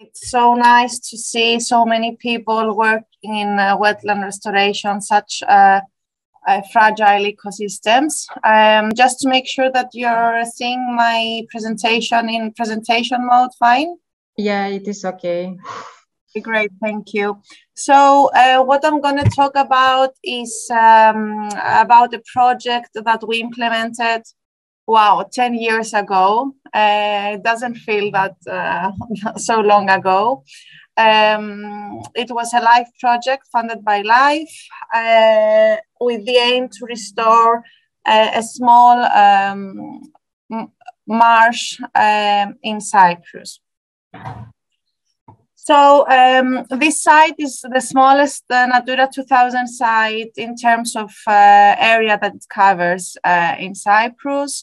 It's so nice to see so many people work in wetland restoration, such fragile ecosystems. Just to make sure that you're seeing my presentation in presentation mode, fine? Yeah, it is okay. Great, thank you. So what I'm going to talk about is about a project that we implemented, wow, 10 years ago. It doesn't feel that so long ago. It was a LIFE project funded by LIFE with the aim to restore a small marsh in Cyprus. So this site is the smallest Natura 2000 site in terms of area that it covers in Cyprus.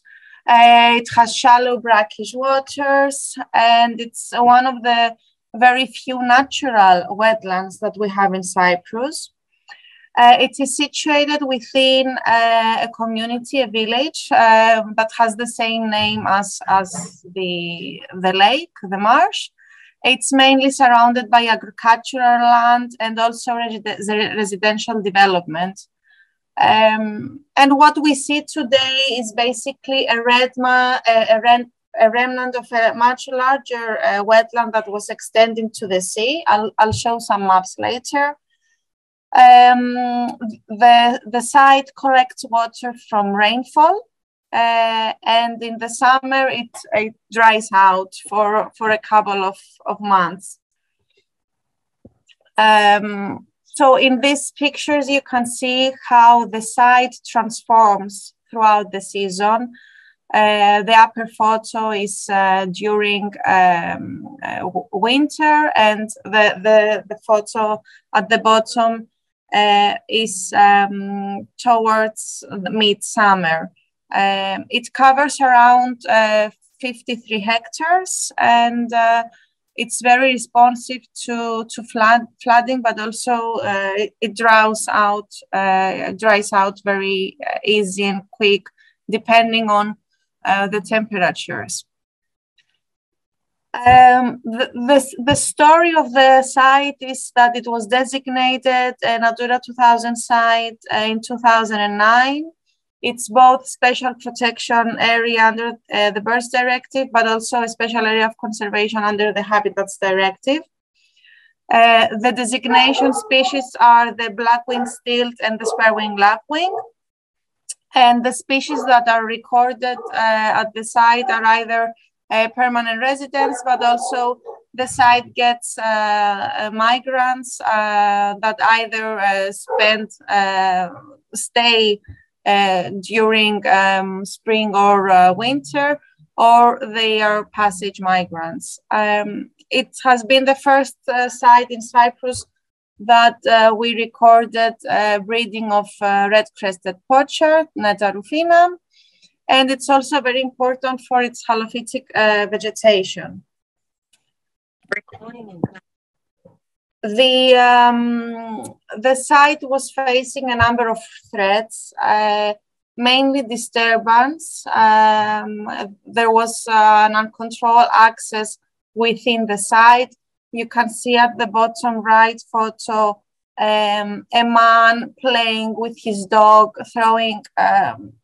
It has shallow brackish waters, and it's one of the very few natural wetlands that we have in Cyprus. It is situated within a community, a village that has the same name as the lake, the marsh. It's mainly surrounded by agricultural land and also residential development. And what we see today is basically a remnant of a much larger wetland that was extending to the sea. I'll show some maps later. The site collects water from rainfall. And in the summer, it dries out for a couple of months. So in these pictures, you can see how the site transforms throughout the season. The upper photo is during winter, and the photo at the bottom is towards midsummer. It covers around 53 hectares, and it's very responsive to flooding, but also it dries out very easy and quick, depending on the temperatures. The story of the site is that it was designated a Natura 2000 site in 2009. It's both special protection area under the Birds Directive, but also a special area of conservation under the Habitats Directive. The designation species are the black-winged stilt and the spare-winged lapwing. And the species that are recorded at the site are either permanent residents, but also the site gets migrants that either stay during spring or winter, or they are passage migrants. It has been the first site in Cyprus that we recorded breeding of red-crested poacher, Netta rufina, and it's also very important for its halophytic vegetation. The site was facing a number of threats, mainly disturbance. There was an uncontrolled access within the site. You can see at the bottom right photo a man playing with his dog, throwing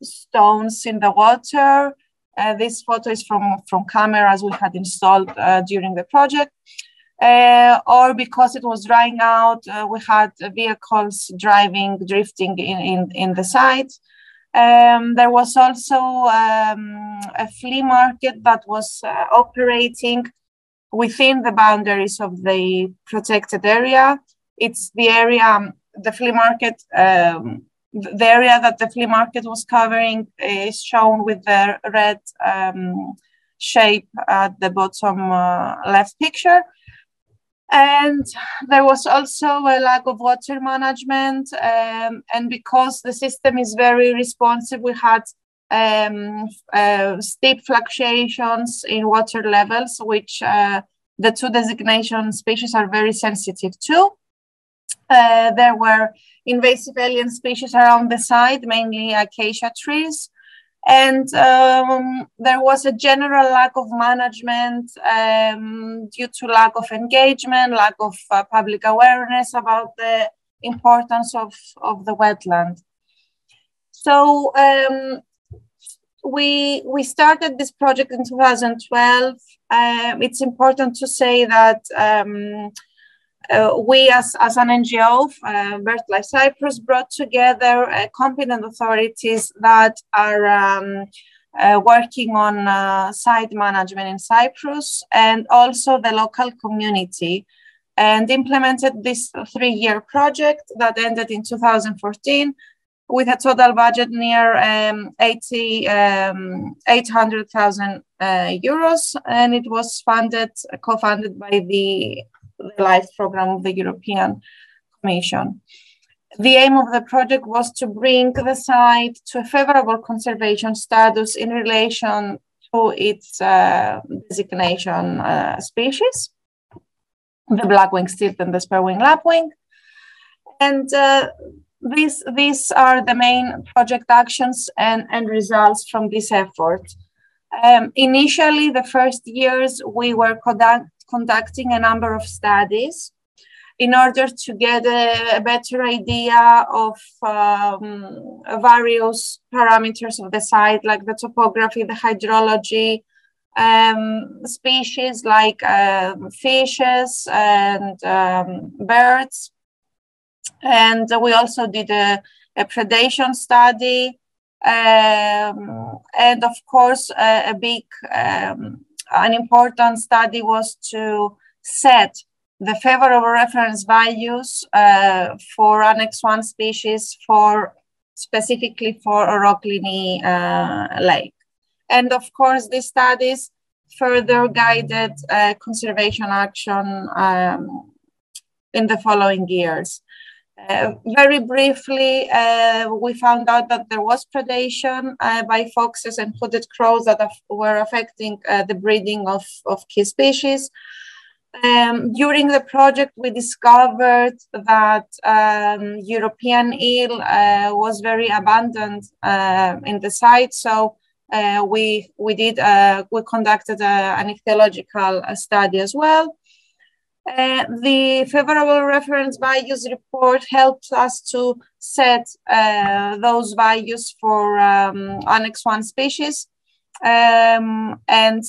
stones in the water. This photo is from cameras we had installed during the project. Or because it was drying out, we had vehicles drifting in the site. There was also a flea market that was operating within the boundaries of the protected area. It's the area, the flea market, the area that the flea market was covering is shown with the red shape at the bottom left picture. And there was also a lack of water management, and because the system is very responsive, we had steep fluctuations in water levels, which the two designation species are very sensitive to. There were invasive alien species around the site, mainly acacia trees. And there was a general lack of management due to lack of engagement, lack of public awareness about the importance of the wetland. So we started this project in 2012. It's important to say that we as an NGO, Birdlife Cyprus, brought together competent authorities that are working on site management in Cyprus, and also the local community, and implemented this 3-year project that ended in 2014 with a total budget near 800,000 euros, and it was co-funded by the LIFE program of the European Commission. The aim of the project was to bring the site to a favorable conservation status in relation to its designation species, the black-winged stilt and the spur-winged lapwing. And these are the main project actions and results from this effort. Initially, the first years, we were conducting a number of studies in order to get a better idea of various parameters of the site, like the topography, the hydrology, species like fishes and birds. And we also did a predation study. And of course, an important study was to set the favorable reference values for Annex 1 species specifically for Oroklini Lake. And of course, these studies further guided conservation action in the following years. Very briefly, we found out that there was predation by foxes and hooded crows that were affecting the breeding of key species. During the project, we discovered that European eel was very abundant in the site. So we conducted an ichthyological study as well. The favorable reference values report helps us to set those values for Annex 1 species. And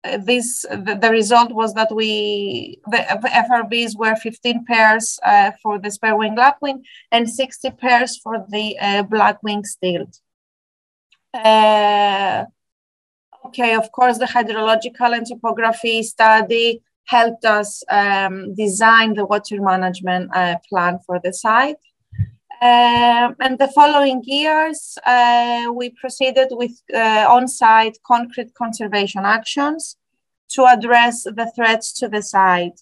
the result was that the FRVs were 15 pairs for the spur-winged lapwing and 60 pairs for the black-winged stilt. Okay, of course, the hydrological and topography study helped us design the water management plan for the site. And the following years, we proceeded with on-site concrete conservation actions to address the threats to the site.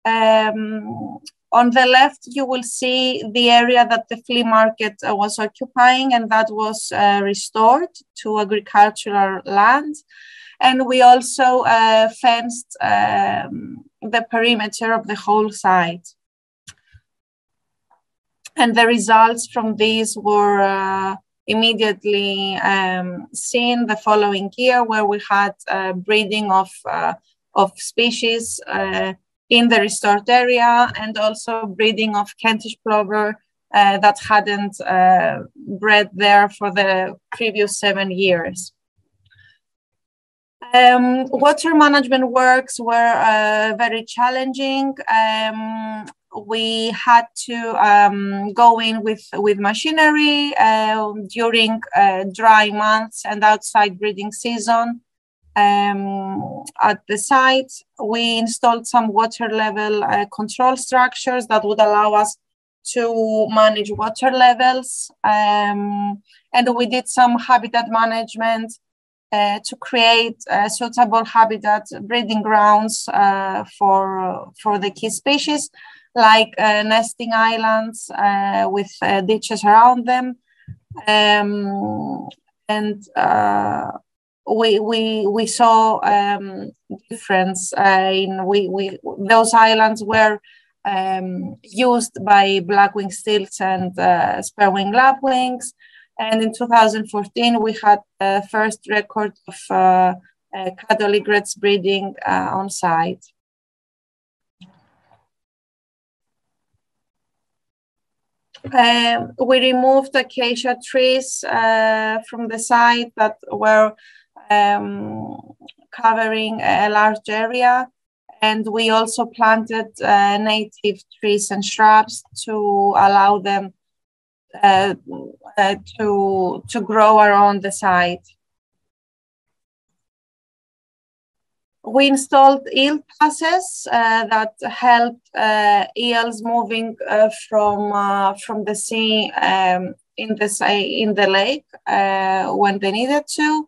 On the left, you will see the area that the flea market was occupying, and that was restored to agricultural land. And we also fenced the perimeter of the whole site. And the results from these were immediately seen the following year, where we had breeding of species in the restored area, and also breeding of Kentish plover that hadn't bred there for the previous 7 years. Water management works were very challenging. We had to go in with machinery during dry months and outside breeding season. At the site, we installed some water level control structures that would allow us to manage water levels. And we did some habitat management to create suitable habitat breeding grounds for the key species, like nesting islands with ditches around them. And we saw difference in those islands were used by black-winged stilts and spur-winged lapwings. And in 2014, we had the first record of cattle egrets breeding on site. We removed acacia trees from the site that were covering a large area. And we also planted native trees and shrubs to allow them to grow around the site. We installed eel passes that helped eels moving from the sea in the lake when they needed to.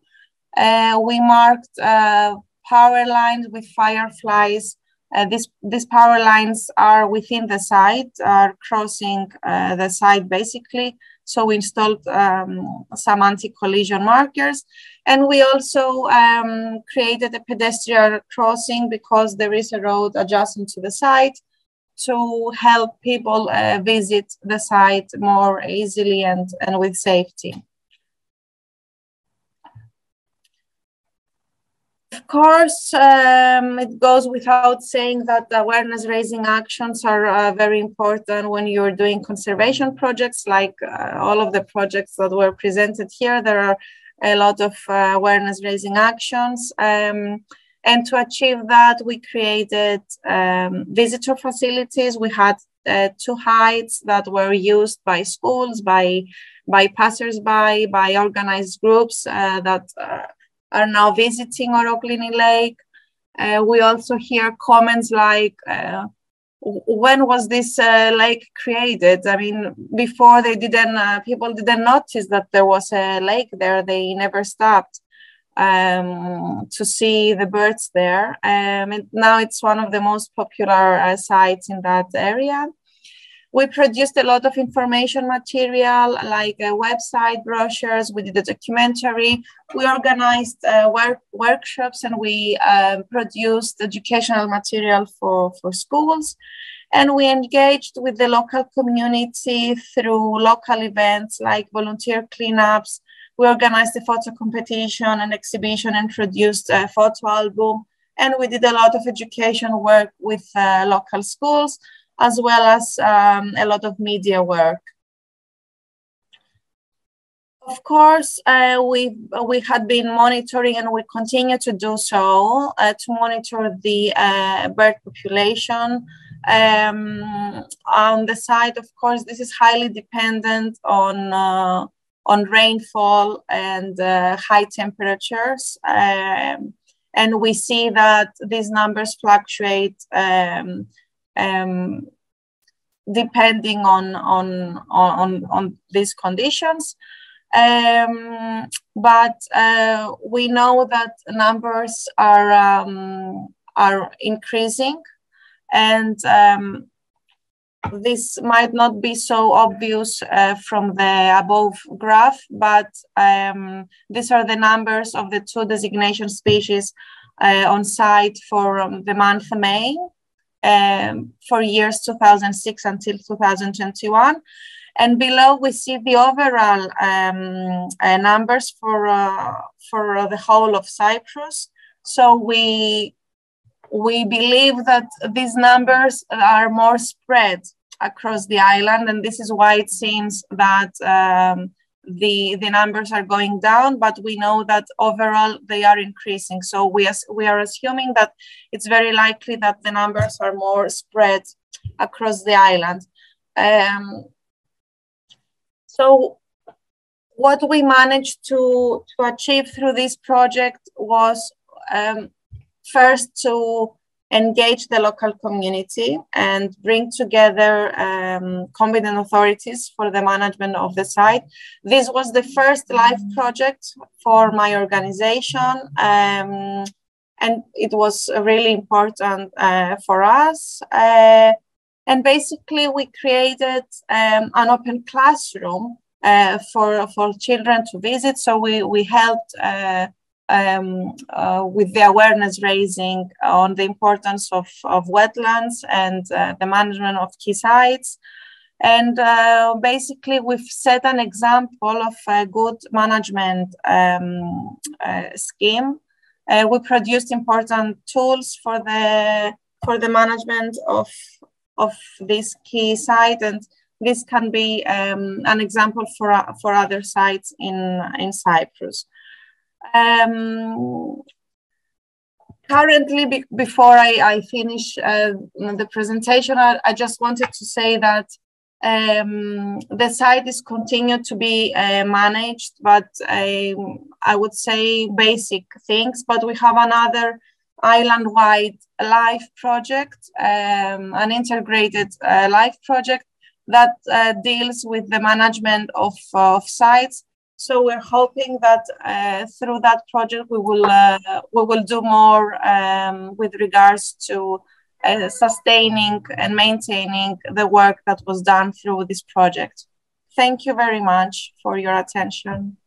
We marked power lines with fireflies. These power lines are within the site, are crossing the site basically. So we installed some anti-collision markers. And we also created a pedestrian crossing because there is a road adjacent to the site to help people visit the site more easily and with safety. Of course, it goes without saying that awareness raising actions are very important when you're doing conservation projects, like all of the projects that were presented here. There are a lot of awareness raising actions. And to achieve that, we created visitor facilities. We had 2 heights that were used by schools, by passers-by, by organized groups that are now visiting Oroklini Lake. We also hear comments like, when was this lake created? I mean, before they didn't, people didn't notice that there was a lake there. They never stopped to see the birds there. And now it's one of the most popular sites in that area. We produced a lot of information material, like a website, brochures. We did a documentary. We organized workshops, and we produced educational material for schools. And we engaged with the local community through local events like volunteer cleanups. We organized a photo competition, an exhibition, and produced a photo album. And we did a lot of education work with local schools, as well as a lot of media work. Of course, we had been monitoring, and we continue to do so, to monitor the bird population. On the side, of course, this is highly dependent on rainfall and high temperatures. And we see that these numbers fluctuate depending on these conditions. But we know that numbers are increasing, and this might not be so obvious from the above graph, but these are the numbers of the 2 designation species on site for the month of May. For years 2006 until 2021. And below we see the overall numbers for the whole of Cyprus. So we believe that these numbers are more spread across the island, and this is why it seems that the numbers are going down, but we know that overall they are increasing. So we are assuming that it's very likely that the numbers are more spread across the island. So what we managed to achieve through this project was first to engage the local community and bring together competent authorities for the management of the site. This was the first live project for my organization, and it was really important for us. And basically, we created an open classroom for children to visit. So we helped with the awareness raising on the importance of wetlands and the management of key sites. And basically, we've set an example of a good management scheme. We produced important tools for the management of this key site, and this can be an example for other sites in Cyprus. Currently, before I finish the presentation, I just wanted to say that the site is continued to be managed, but I would say basic things. But we have another island-wide life project, an integrated life project that deals with the management of sites. So we're hoping that through that project we will do more with regards to sustaining and maintaining the work that was done through this project. Thank you very much for your attention.